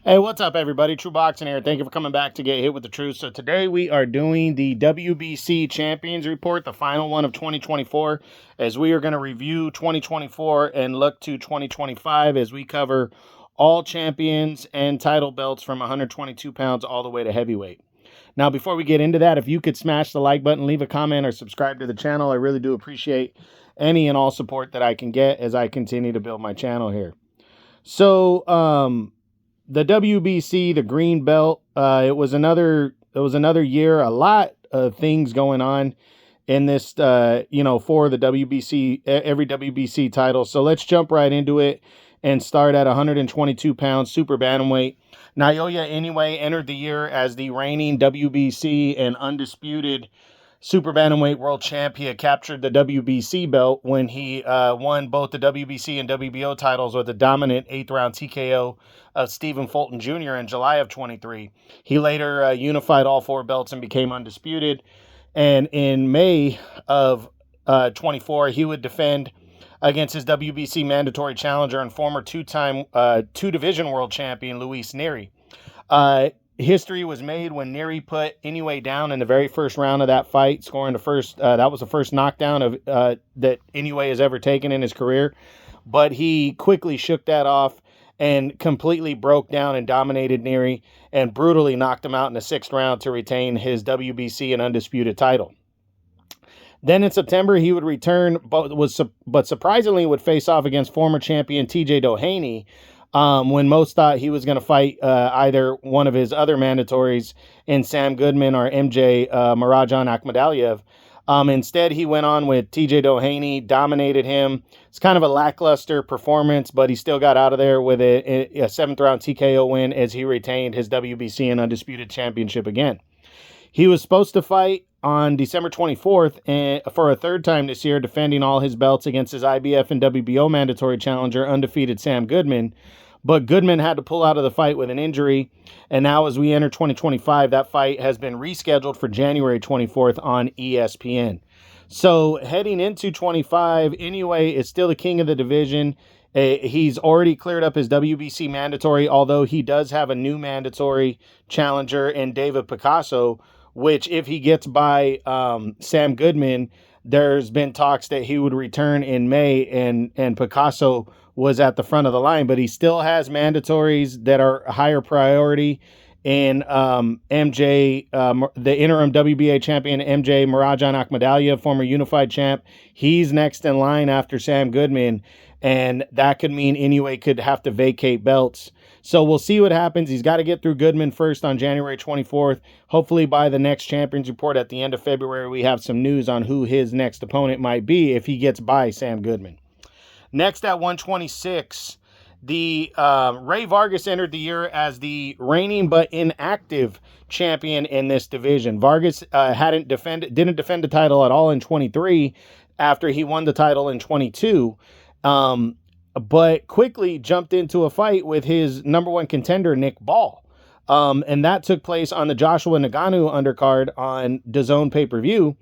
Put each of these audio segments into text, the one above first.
Hey, what's up, everybody? True Boxing here. Thank you for coming back to Get Hit with the Truth. So today we are doing the WBC Champions Report, the final one of 2024, as we are going to review 2024 and look to 2025 as we cover all champions and title belts from 122 pounds all the way to heavyweight. Now, before we get into that, if you could smash the like button, leave a comment, or subscribe to the channel, I really do appreciate any and all support that I can get as I continue to build my channel here. So, the WBC, the green belt, it was another year, a lot of things going on in this, for the WBC, every WBC title. So let's jump right into it and start at 122 pounds, super bantamweight. Naoya Inoue entered the year as the reigning WBC and undisputed super bantamweight world champ. He had captured the WBC belt when he won both the WBC and WBO titles with a dominant 8th round TKO of Stephen Fulton Jr. in July of 23. He later unified all four belts and became undisputed. And in May of 24, he would defend against his WBC mandatory challenger and former two-time two-division world champion Luis Nery. History was made when Nery put Inoue down in the very first round of that fight, scoring the first. That was the first knockdown of that Inoue has ever taken in his career. But he quickly shook that off and completely broke down and dominated Nery and brutally knocked him out in the 6th round to retain his WBC and undisputed title. Then in September, he would return, but surprisingly would face off against former champion TJ Doheny, when most thought he was going to fight either one of his other mandatories in Sam Goodman or MJ Marajan Akhmadaliev. Instead, he went on with TJ Doheny, dominated him. It's kind of a lackluster performance, but he still got out of there with a 7th round TKO win as he retained his WBC and undisputed championship again. He was supposed to fight on December 24th for a third time this year, defending all his belts against his IBF and WBO mandatory challenger, undefeated Sam Goodman. But Goodman had to pull out of the fight with an injury. And now as we enter 2025, that fight has been rescheduled for January 24th on ESPN. So heading into 25, Inoue is still the king of the division. He's already cleared up his WBC mandatory, although he does have a new mandatory challenger in David Picasso, which if he gets by Sam Goodman, there's been talks that he would return in May, and Picasso was at the front of the line, but he still has mandatories that are a higher priority in MJ, the interim WBA champion, MJ Marajan Akhmadaliev, former unified champ. He's next in line after Sam Goodman, and that could mean Inoue could have to vacate belts. So we'll see what happens. He's got to get through Goodman first on January 24th. Hopefully by the next Champions Report at the end of February, we have some news on who his next opponent might be if he gets by Sam Goodman. Next at 126, the Ray Vargas entered the year as the reigning but inactive champion in this division. Vargas didn't defend the title at all in 23 after he won the title in 22. But quickly jumped into a fight with his number one contender, Nick Ball. And that took place on the Joshua Ngannou undercard on DAZN pay-per-view.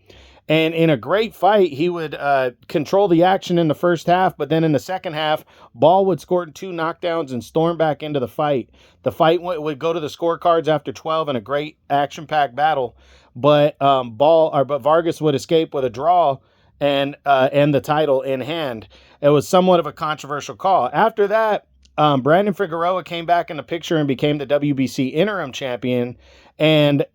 And in a great fight, he would control the action in the first half, but then in the second half, Ball would score 2 knockdowns and storm back into the fight. The fight would go to the scorecards after 12 in a great action-packed battle, but Vargas would escape with a draw and the title in hand. It was somewhat of a controversial call. After that, Brandon Figueroa came back in the picture and became the WBC interim champion, and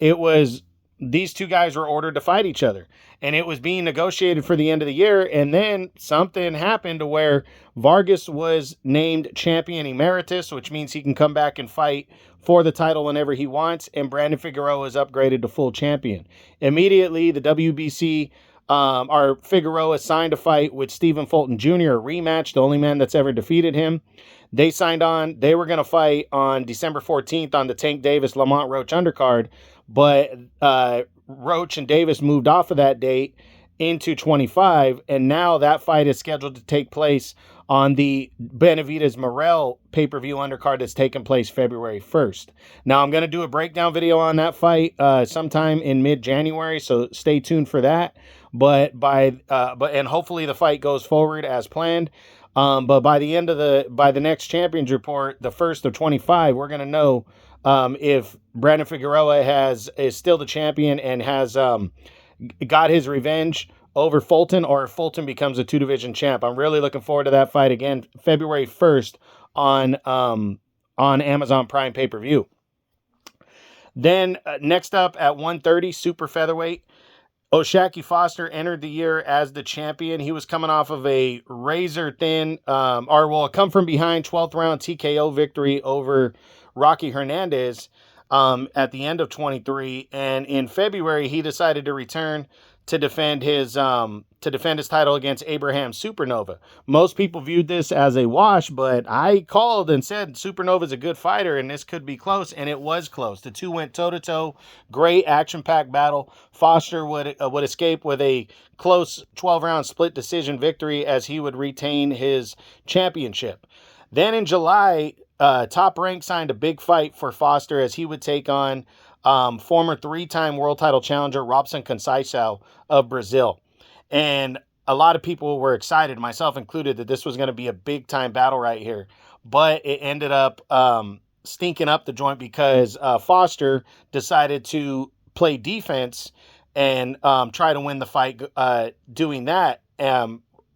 these two guys were ordered to fight each other, and it was being negotiated for the end of the year, and then something happened to where Vargas was named champion emeritus, which means he can come back and fight for the title whenever he wants, and Brandon Figueroa is upgraded to full champion. Immediately, the WBC Figueroa signed a fight with Stephen Fulton Jr., a rematch, the only man that's ever defeated him. They signed on. They were going to fight on December 14th on the Tank Davis Lamont Roach undercard, but Roach and Davis moved off of that date into 25, and now that fight is scheduled to take place on the Benavidez Morel pay-per-view undercard that's taking place February 1st. Now, I'm going to do a breakdown video on that fight sometime in mid-January, so stay tuned for that. But hopefully the fight goes forward as planned. But by the next champions report, the first of 25, we're going to know if Brandon Figueroa is still the champion and has got his revenge over Fulton, or if Fulton becomes a 2-division champ. I'm really looking forward to that fight again, February 1st on Amazon Prime pay-per-view. Then next up at 130, super featherweight, O'Shaquie Foster entered the year as the champion. He was coming off of a razor-thin, a come-from-behind 12th round TKO victory over Rocky Hernandez at the end of 23. And in February, he decided to return to defend his title against Abraham Supernova. Most people viewed this as a wash, but I called and said Supernova's a good fighter and this could be close, and it was close. The two went toe-to-toe, great action-packed battle. Foster would escape with a close 12-round split decision victory as he would retain his championship. Then in July, Top Rank signed a big fight for Foster as he would take on former 3-time world title challenger Robson Conceição of Brazil. And a lot of people were excited, myself included, that this was going to be a big-time battle right here. But it ended up stinking up the joint because Foster decided to play defense and try to win the fight doing that.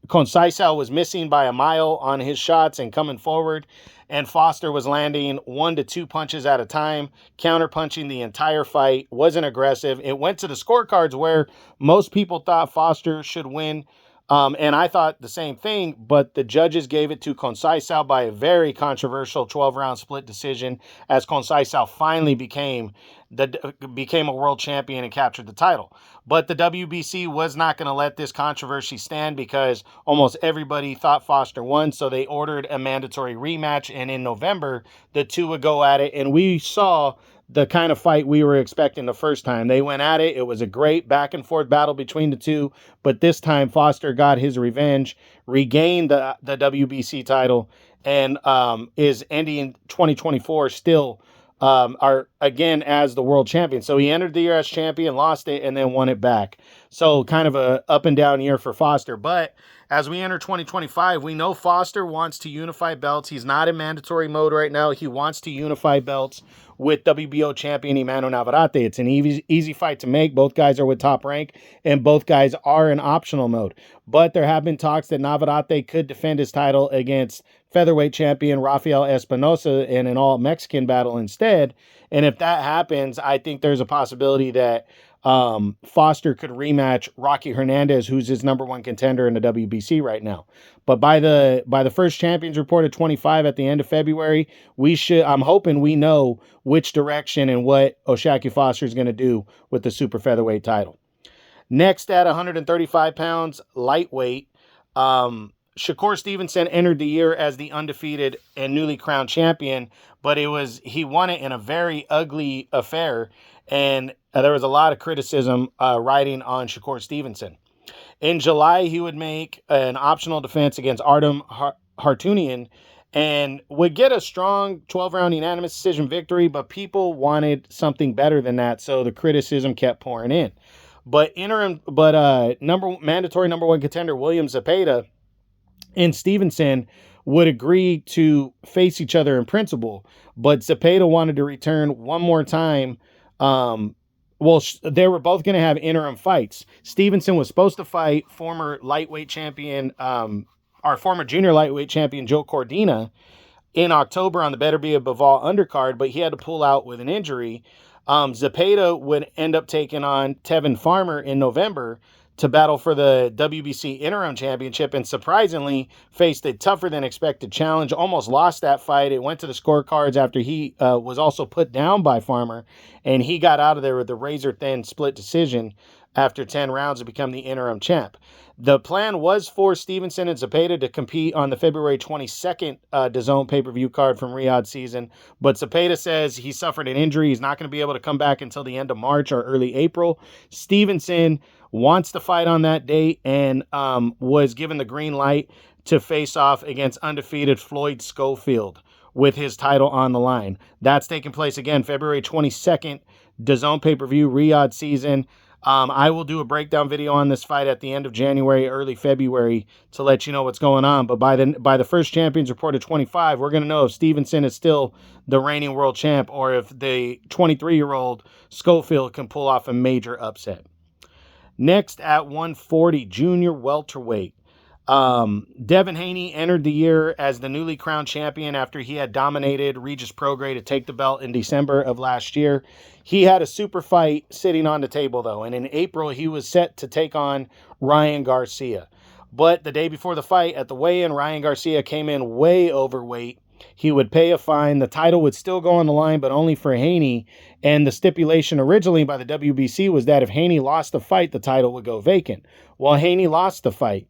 Conceição was missing by a mile on his shots and coming forward, and Foster was landing 1 to 2 punches at a time, counter-punching the entire fight, wasn't aggressive. It went to the scorecards where most people thought Foster should win, and I thought the same thing, but the judges gave it to Conceição by a very controversial 12-round split decision as Conceição finally became a world champion and captured the title. But the WBC was not going to let this controversy stand because almost everybody thought Foster won, so they ordered a mandatory rematch, and in November, the two would go at it, and we saw the kind of fight we were expecting the first time. They went at it. It was a great back-and-forth battle between the two, but this time Foster got his revenge, regained the WBC title, and is ending 2024 still again as the world champion. So he entered the year as champion, lost it, and then won it back. So kind of a up and down year for Foster. But as we enter 2025, we know Foster wants to unify belts. He's not in mandatory mode right now. He wants to unify belts with WBO champion Emmanuel Navarrete. It's an easy fight to make. Both guys are with Top Rank, and both guys are in optional mode. But there have been talks that Navarrete could defend his title against featherweight champion Rafael Espinosa in an all-Mexican battle instead. And if that happens, I think there's a possibility that Foster could rematch Rocky Hernandez, who's his number one contender in the WBC right now. But by the first champions report at 25 at the end of February, I'm hoping we know which direction and what O'Shaquie Foster is going to do with the super featherweight title. Next at 135 pounds, lightweight, Shakur Stevenson entered the year as the undefeated and newly crowned champion, but he won it in a very ugly affair, and there was a lot of criticism riding on Shakur Stevenson. In July, he would make an optional defense against Artem Hartunian and would get a strong 12-round unanimous decision victory, but people wanted something better than that, so the criticism kept pouring in. But mandatory number one contender William Zepeda and Stevenson would agree to face each other in principle, but Zepeda wanted to return one more time. They were both going to have interim fights. Stevenson was supposed to fight former lightweight champion, former junior lightweight champion Joe Cordina in October on the Better Be a Bivol undercard, but he had to pull out with an injury. Zepeda would end up taking on Tevin Farmer in November to battle for the WBC interim championship, and surprisingly faced a tougher than expected challenge, almost lost that fight. It went to the scorecards after he was also put down by Farmer, and he got out of there with a razor-thin split decision after 10 rounds to become the interim champ. The plan was for Stevenson and Zepeda to compete on the February 22nd DAZN pay-per-view card from Riyadh season, but Zepeda says he suffered an injury. He's not going to be able to come back until the end of March or early April. Stevenson wants to fight on that date and was given the green light to face off against undefeated Floyd Schofield with his title on the line. That's taking place again February 22nd, DAZN pay-per-view Riyadh season. I will do a breakdown video on this fight at the end of January, early February to let you know what's going on. But by the first Champions Report of 25, we're going to know if Stevenson is still the reigning world champ or if the 23-year-old Schofield can pull off a major upset. Next at 140, junior welterweight. Devin Haney entered the year as the newly crowned champion after he had dominated Regis Prograis to take the belt in December of last year. He had a super fight sitting on the table, though, and in April he was set to take on Ryan Garcia. But the day before the fight, at the weigh-in, Ryan Garcia came in way overweight. He would pay a fine. The title would still go on the line, but only for Haney. And the stipulation originally by the WBC was that if Haney lost the fight, the title would go vacant. Well, Haney lost the fight.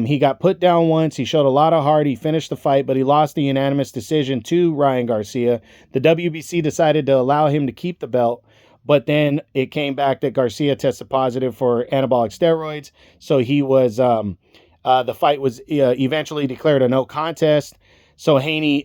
He got put down once. He showed a lot of heart. He finished the fight, but he lost the unanimous decision to Ryan Garcia. The WBC decided to allow him to keep the belt, but then it came back that Garcia tested positive for anabolic steroids. So he was, the fight was eventually declared a no contest. So Haney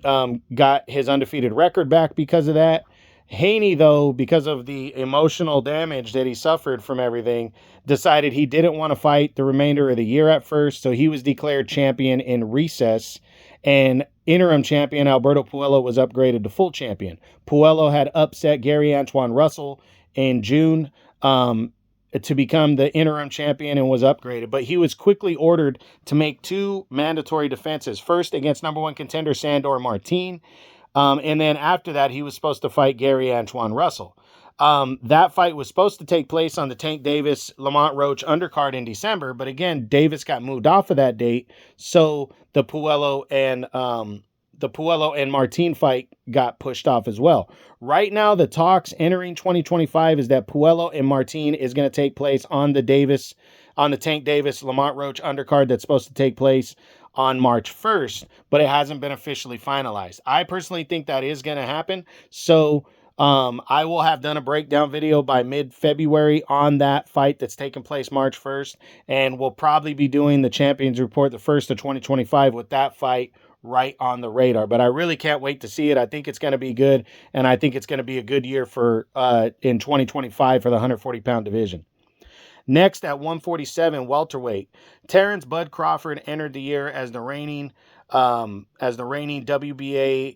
got his undefeated record back because of that. Haney, though, because of the emotional damage that he suffered from everything, decided he didn't want to fight the remainder of the year at first, so he was declared champion in recess, and interim champion Alberto Puello was upgraded to full champion. Puello had upset Gary Antoine Russell in June to become the interim champion and was upgraded, but he was quickly ordered to make two mandatory defenses, first against number one contender Sandor Martin, and then after that, he was supposed to fight Gary Antoine Russell. That fight was supposed to take place on the Tank Davis Lamont Roach undercard in December, but again, Davis got moved off of that date, so the Puello and Martin fight got pushed off as well. Right now, the talks entering 2025 is that Puello and Martin is going to take place on the Tank Davis Lamont Roach undercard that's supposed to take place on March 1st, but it hasn't been officially finalized. I personally think that is going to happen, so I will have done a breakdown video by mid-February on that fight that's taking place March 1st, and we'll probably be doing the Champions Report the 1st of 2025 with that fight right on the radar. But I really can't wait to see it. I think it's going to be good, and I think it's going to be a good year for in 2025 for the 140-pound division. Next at 147, welterweight, Terrence Bud Crawford entered the year as the reigning WBA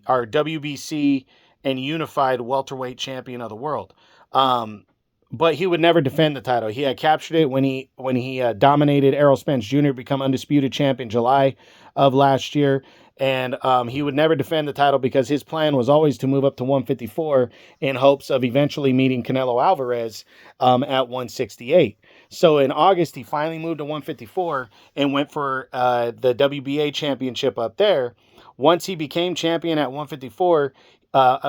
or WBC and unified welterweight champion of the world. But he would never defend the title. He had captured it when he dominated Errol Spence Jr., become undisputed champ in July of last year. And he would never defend the title because his plan was always to move up to 154 in hopes of eventually meeting Canelo Alvarez at 168. So in August, he finally moved to 154 and went for the WBA championship up there. Once he became champion at 154,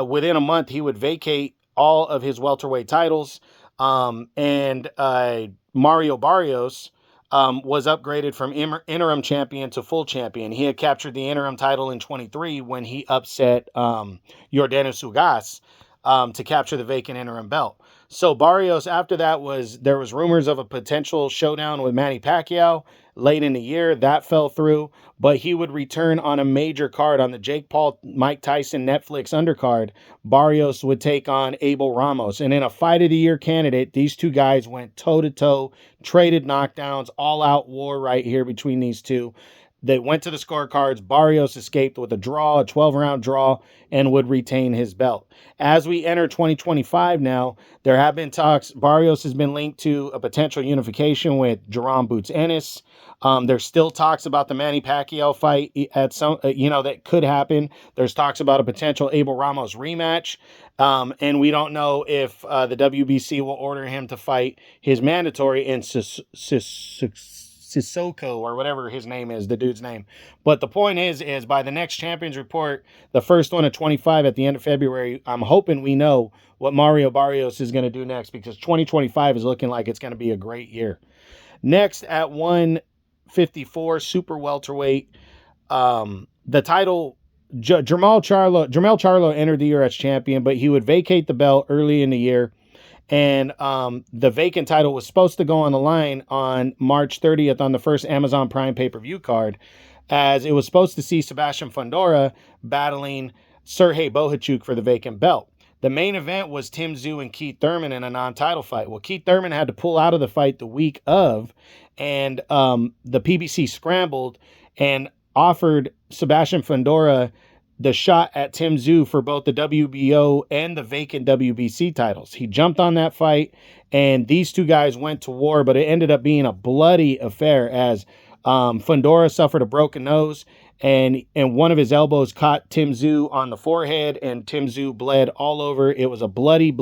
within a month, he would vacate all of his welterweight titles. And Mario Barrios was upgraded from interim champion to full champion. He had captured the interim title in 23 when he upset Yordenis Ugas to capture the vacant interim belt. So Barrios, after that, there was rumors of a potential showdown with Manny Pacquiao late in the year. That fell through, but he would return on a major card on the Jake Paul, Mike Tyson Netflix undercard. Barrios would take on Abel Ramos. And in a fight of the year candidate, these two guys went toe-to-toe, traded knockdowns, all-out war right here between these two. They went to the scorecards. Barrios escaped with a draw, a 12-round draw, and would retain his belt. As we enter 2025 now, there have been talks. Barrios has been linked to a potential unification with Jerome Boots Ennis. There's still talks about the Manny Pacquiao fight at some, that could happen. There's talks about a potential Abel Ramos rematch. And we don't know if the WBC will order him to fight his mandatory in Sissoko or whatever his name is, the dude's name. But the point is by the next Champions Report, the first one of 25 at the end of February, I'm hoping we know what Mario Barrios is going to do next, because 2025 is looking like it's going to be a great year. Next at 154, super welterweight, the title, Jermell Charlo entered the year as champion, but he would vacate the belt early in the year. And the vacant title was supposed to go on the line on March 30th on the first Amazon Prime pay-per-view card, as it was supposed to see Sebastian Fundora battling Sergey Bohachuk for the vacant belt. The main event was Tim Tszyu and Keith Thurman in a non-title fight. Well, Keith Thurman had to pull out of the fight the week of, and the PBC scrambled and offered Sebastian Fundora the shot at Tim Tszyu for both the WBO and the vacant WBC titles. He jumped on that fight, and these two guys went to war, but it ended up being a bloody affair as Fundora suffered a broken nose, and one of his elbows caught Tim Tszyu on the forehead, and Tim Tszyu bled all over. It was a bloody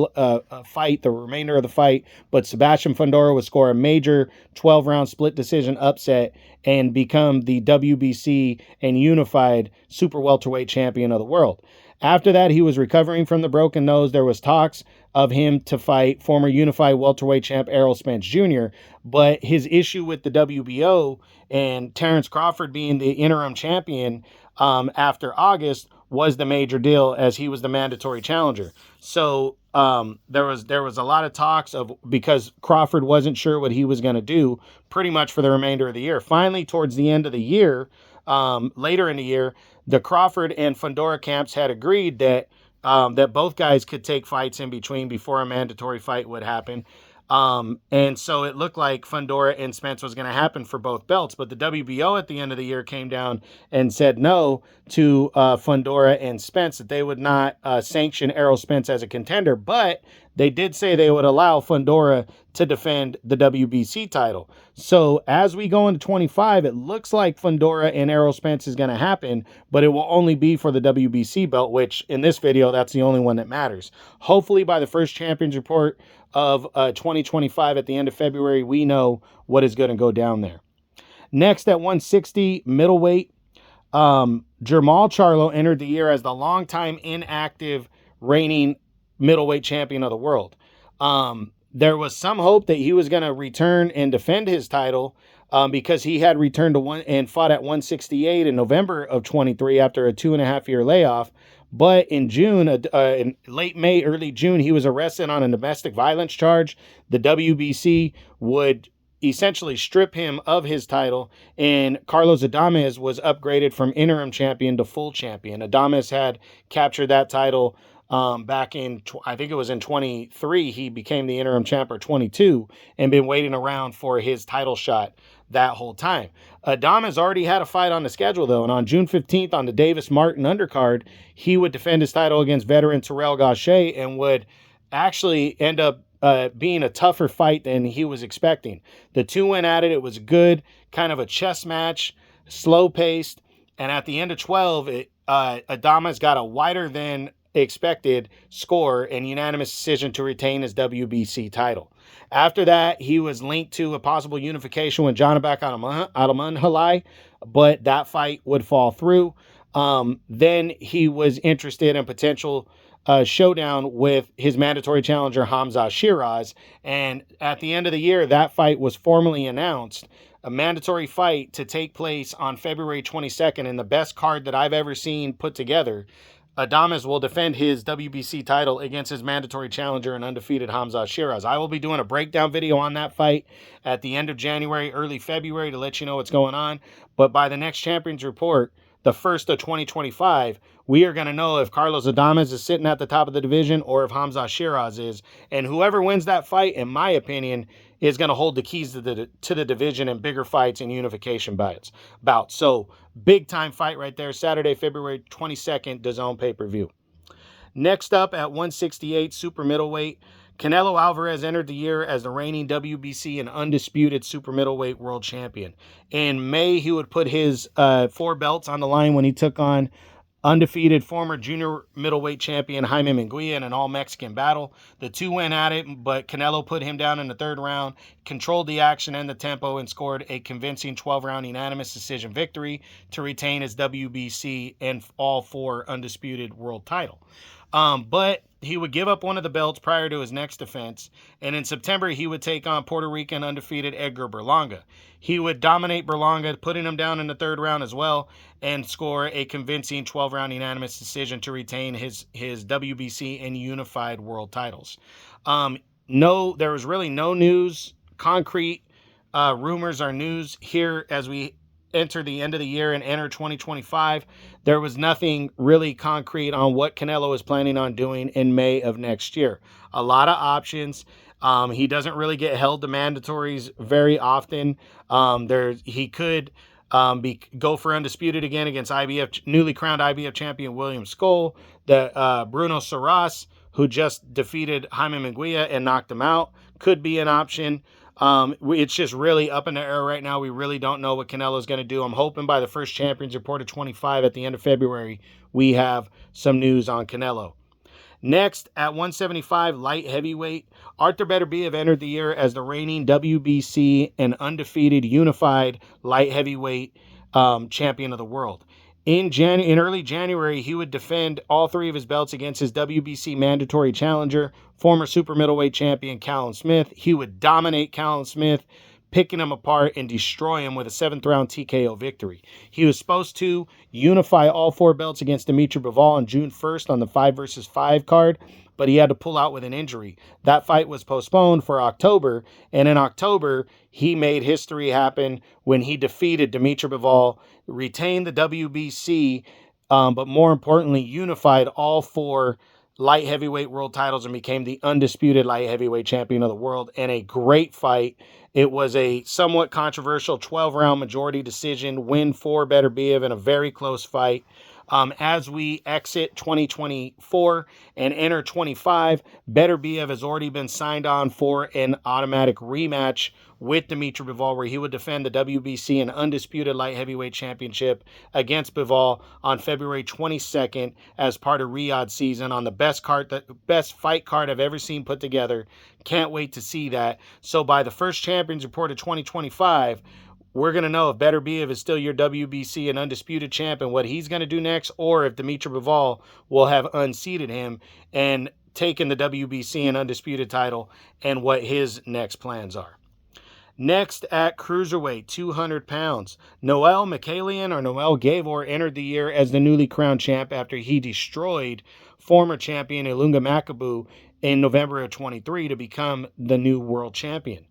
fight, the remainder of the fight, but Sebastian Fundora would score a major 12-round split decision upset and become the WBC and unified super welterweight champion of the world. After that, he was recovering from the broken nose. There was talks of him to fight former unified welterweight champ Errol Spence Jr., but his issue with the WBO and Terrence Crawford being the interim champion after August was the major deal, as he was the mandatory challenger. So there was a lot of talks of, because Crawford wasn't sure what he was going to do pretty much for the remainder of the year. Finally, towards the end of the year, later in the year, the Crawford and Fundora camps had agreed that that both guys could take fights in between before a mandatory fight would happen. And so it looked like Fundora and Spence was going to happen for both belts, but the WBO at the end of the year came down and said no to Fundora and Spence, that they would not sanction Errol Spence as a contender, but they did say they would allow Fundora to defend the WBC title. So as we go into 25, it looks like Fundora and Errol Spence is going to happen, but it will only be for the WBC belt, which in this video, that's the only one that matters. Hopefully by the first Champions Report of 2025 at the end of February, we know what is going to go down there. Next at 160 middleweight, Jermall Charlo entered the year as the longtime inactive reigning middleweight champion of the world. There was some hope that he was going to return and defend his title because he had returned to one and fought at 168 in November of 23 after a 2.5-year layoff. But in June, in late May, early June, he was arrested on a domestic violence charge. The WBC would essentially strip him of his title, and Carlos Adames was upgraded from interim champion to full champion. Adames had captured that title back in, I think it was in 23, he became the interim champ, or 22, and been waiting around for his title shot that whole time. Adames already had a fight on the schedule, though, and on June 15th on the Davis Martin undercard, he would defend his title against veteran Terrell Gaucher and would actually end up being a tougher fight than he was expecting. The two went at it. It was good, kind of a chess match, slow-paced, and at the end of 12, Adames got a wider than expected score and unanimous decision to retain his WBC title. After that, he was linked to a possible unification with Janabek Alamanhalai, but that fight would fall through. Then he was interested in potential showdown with his mandatory challenger Hamza Shiraz, and at the end of the year, that fight was formally announced. A mandatory fight to take place on February 22nd, in the best card that I've ever seen put together. Adames will defend his WBC title against his mandatory challenger and undefeated Hamza Shiraz. I will be doing a breakdown video on that fight at the end of January, early February, to let you know what's going on. But by the next Champions Report, the first of 2025, we are going to know if Carlos Adames is sitting at the top of the division or if Hamza Shiraz is. And whoever wins that fight, in my opinion, is going to hold the keys to the division and bigger fights and unification bouts. So, big time fight right there. Saturday, February 22nd, DAZN pay-per-view. Next up at 168 super middleweight, Canelo Alvarez entered the year as the reigning WBC and undisputed super middleweight world champion. In May, he would put his 4 belts on the line when he took on undefeated former junior middleweight champion Jaime Munguia in an all-Mexican battle. The two went at it, but Canelo put him down in the 3rd round, controlled the action and the tempo, and scored a convincing 12-round unanimous decision victory to retain his WBC and all 4 undisputed world title. But he would give up one of the belts prior to his next defense, and in September he would take on Puerto Rican undefeated Edgar Berlanga. He would dominate Berlanga, putting him down in the 3rd round as well, and score a convincing 12-round unanimous decision to retain his WBC and unified world titles. There was really no news, concrete rumors or news here as we enter the end of the year and enter 2025, there was nothing really concrete on what Canelo is planning on doing in May of next year. A lot of options. He doesn't really get held to mandatories very often. He could go for undisputed again against newly crowned IBF champion William Skoll, Bruno Saras, who just defeated Jaime Munguia and knocked him out, could be an option. It's just really up in the air right now. We really don't know what Canelo is going to do. I'm hoping by the first Champions Report of 25 at the end of February, we have some news on Canelo. Next, at 175 light heavyweight, Arthur Beterbiev entered the year as the reigning WBC and undefeated unified light heavyweight champion of the world. In early January, he would defend all three of his belts against his WBC mandatory challenger, former super middleweight champion Callum Smith. He would dominate Callum Smith, picking him apart and destroy him with a 7th-round TKO victory. He was supposed to unify all 4 belts against Dimitri Bivol on June 1st on the 5 versus 5 card, but he had to pull out with an injury. That fight was postponed for October, and in October, he made history happen when he defeated Dimitri Bivol, retained the WBC, but more importantly, unified all 4 light heavyweight world titles and became the undisputed light heavyweight champion of the world in a great fight. It was a somewhat controversial 12-round majority decision win for Beterbiev in a very close fight. As we exit 2024 and enter 25, Beterbiev has already been signed on for an automatic rematch with Dimitri Bivol, where he would defend the WBC and undisputed light heavyweight championship against Bivol on February 22nd as part of Riyadh season on the best fight card I've ever seen put together. Can't wait to see that. So by the first Champions Report of 2025, we're going to know if Beterbiev is still your WBC and undisputed champ and what he's going to do next, or if Dimitri Bivol will have unseated him and taken the WBC and undisputed title and what his next plans are. Next, at Cruiserweight, 200 pounds, Noel Gavor entered the year as the newly crowned champ after he destroyed former champion Ilunga Makabu in November of 23 to become the new world champion.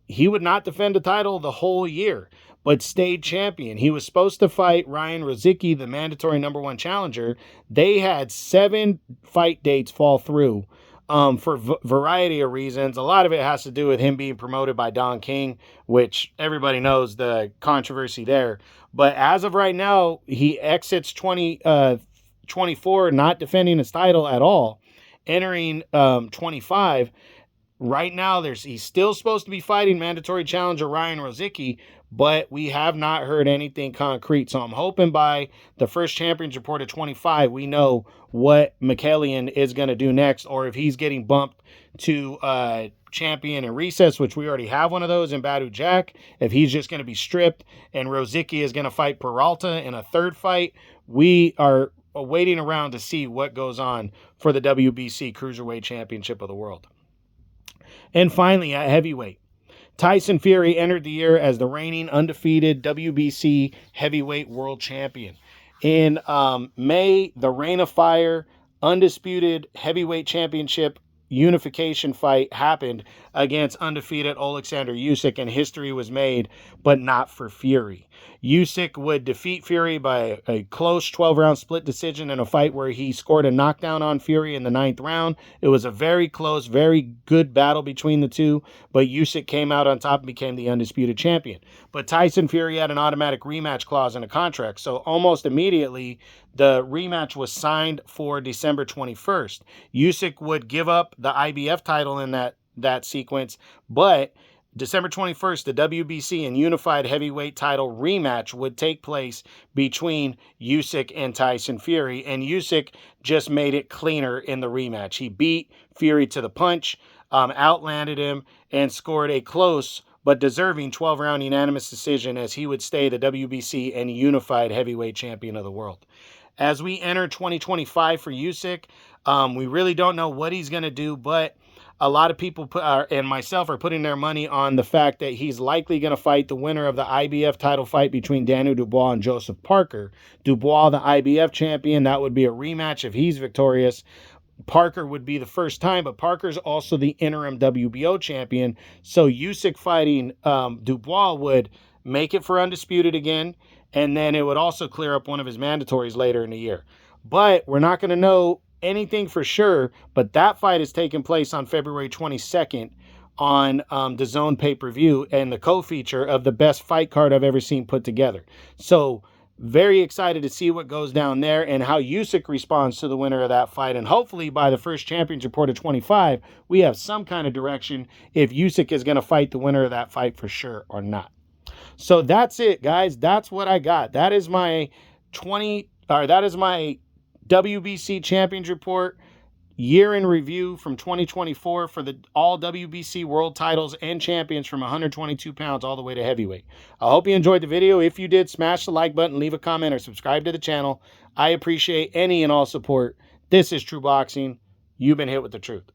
He would not defend the title the whole year, but stayed champion. He was supposed to fight Ryan Rozicki, the mandatory #1 challenger. They had 7 fight dates fall through for variety of reasons. A lot of it has to do with him being promoted by Don King, which everybody knows the controversy there. But as of right now, he exits 2024 not defending his title at all, entering 25. Right now, he's still supposed to be fighting mandatory challenger Ryan Rozicki, but we have not heard anything concrete. So I'm hoping by the first Champions Report of 25, we know what Michaelian is going to do next, or if he's getting bumped to champion in recess, which we already have one of those in Badu Jack, if he's just going to be stripped and Rozicki is going to fight Peralta in a third fight. We are waiting around to see what goes on for the WBC Cruiserweight Championship of the World. And finally, at heavyweight, Tyson Fury entered the year as the reigning undefeated WBC heavyweight world champion. In May, the Reign of Fire undisputed heavyweight championship unification fight happened against undefeated Oleksandr Usyk, and history was made, but not for Fury. Usyk would defeat Fury by a close 12-round split decision in a fight where he scored a knockdown on Fury in the 9th round. It was a very close, very good battle between the two, but Usyk came out on top and became the undisputed champion. But Tyson Fury had an automatic rematch clause in a contract, so almost immediately the rematch was signed for December 21st. Usyk would give up the IBF title in that sequence, but December 21st, the WBC and Unified Heavyweight title rematch would take place between Usyk and Tyson Fury, and Usyk just made it cleaner in the rematch. He beat Fury to the punch, outlanded him, and scored a close but deserving 12-round unanimous decision as he would stay the WBC and Unified Heavyweight champion of the world. As we enter 2025 for Usyk, we really don't know what he's going to do, but a lot of people and myself are putting their money on the fact that he's likely going to fight the winner of the IBF title fight between Daniel Dubois and Joseph Parker. Dubois, the IBF champion, that would be a rematch if he's victorious. Parker would be the first time, but Parker's also the interim WBO champion. So Usyk fighting Dubois would make it for undisputed again, and then it would also clear up one of his mandatories later in the year. But we're not going to know anything for sure, but that fight is taking place on February 22nd on the DAZN pay-per-view and the co-feature of the best fight card I've ever seen put together. So very excited to see what goes down there and how Usyk responds to the winner of that fight. And hopefully by the first Champions Report of 25, we have some kind of direction if Usyk is going to fight the winner of that fight for sure or not. So that's it, guys. That's what I got. That is my WBC Champions Report year in review from 2024 for the all WBC world titles and champions from 122 pounds all the way to heavyweight. I hope you enjoyed the video. If you did, smash the like button, leave a comment, or subscribe to the channel. I appreciate any and all support. This is True Boxing. You've been hit with the truth.